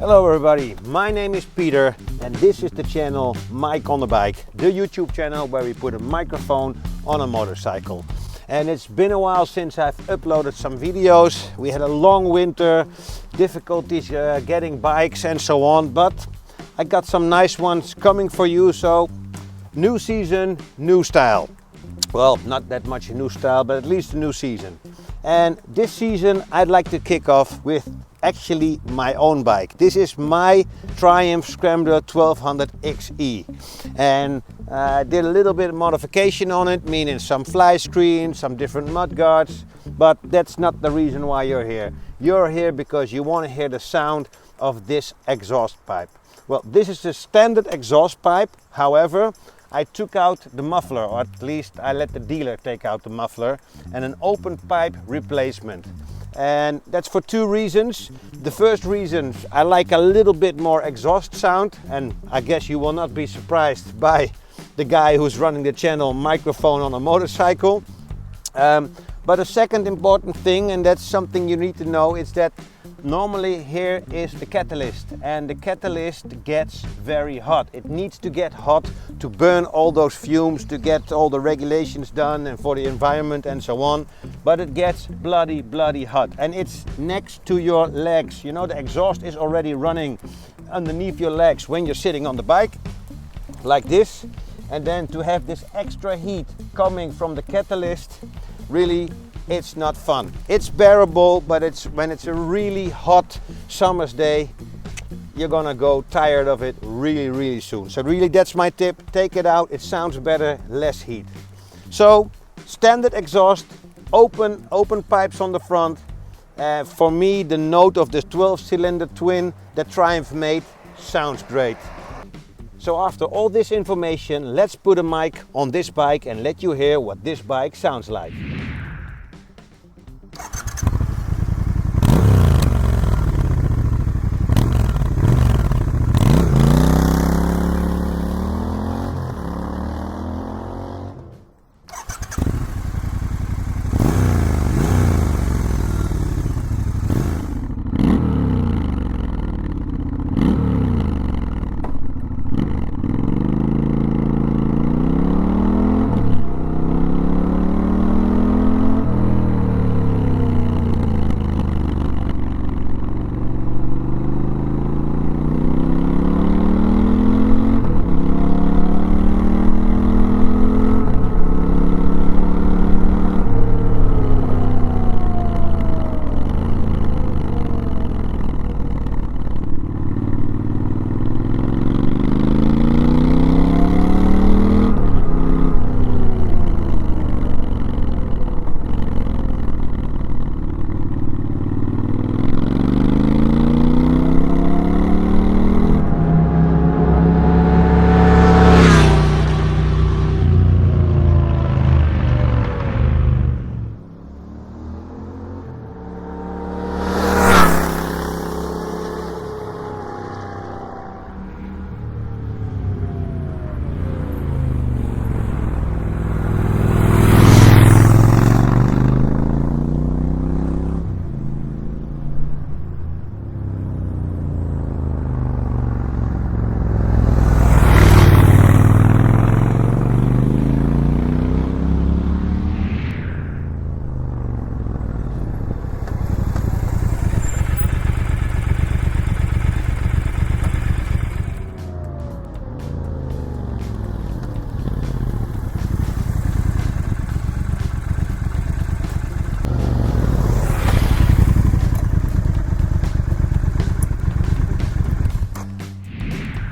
Hello everybody, my name is Peter and this is the channel Mike on the Bike, the YouTube channel where we put a microphone on a motorcycle. And it's been a while since I've uploaded some videos. We had a long winter, difficulties getting bikes and so on, but I got some nice ones coming for you. So new season, new style. Well, not that much a new style, but at least a new season. And this season I'd like to kick off with actually my own bike. This is my Triumph Scrambler 1200XE, and I did a little bit of modification on it, meaning some fly screens, some different mud guards, but that's not the reason why you're here. You're here because you want to hear the sound of this exhaust pipe. Well, this is the standard exhaust pipe. However, I took out the muffler, or at least I let the dealer take out the muffler, and an open pipe replacement. And that's for two reasons. The first reason, I like a little bit more exhaust sound, and I guess you will not be surprised by the guy who's running the channel microphone on a motorcycle. But a second important thing, and that's something you need to know, is that normally here is the catalyst, and the catalyst gets very hot. It needs to get hot to burn all those fumes, to get all the regulations done and for the environment and so on. But it gets bloody hot, and it's next to your legs. You know, the exhaust is already running underneath your legs when you're sitting on the bike like this, and then to have this extra heat coming from the catalyst, really, it's not fun. It's bearable, but when it's a really hot summer's day, you're gonna go tired of it really soon. So really, that's my tip. Take it out, it sounds better, less heat. So standard exhaust, open pipes on the front. For me, the note of this 12-cylinder twin that Triumph made sounds great. So after all this information, let's put a mic on this bike and let you hear what this bike sounds like.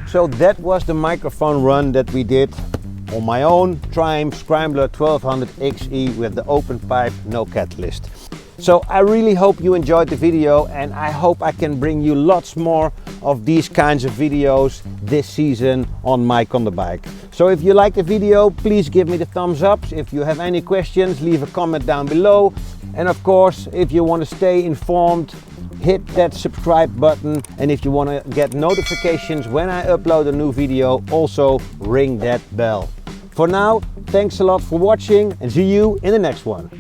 So that was the microphone run that we did on my own Triumph Scrambler 1200XE with the open pipe, no catalyst. So I really hope you enjoyed the video, and I hope I can bring you lots more of these kinds of videos this season on Mike on the Bike. So if you like the video, please give me the thumbs up. If you have any questions, leave a comment down below. And of course, if you want to stay informed, hit that subscribe button, and if you want to get notifications when I upload a new video, also ring that bell. For now, thanks a lot for watching and see you in the next one.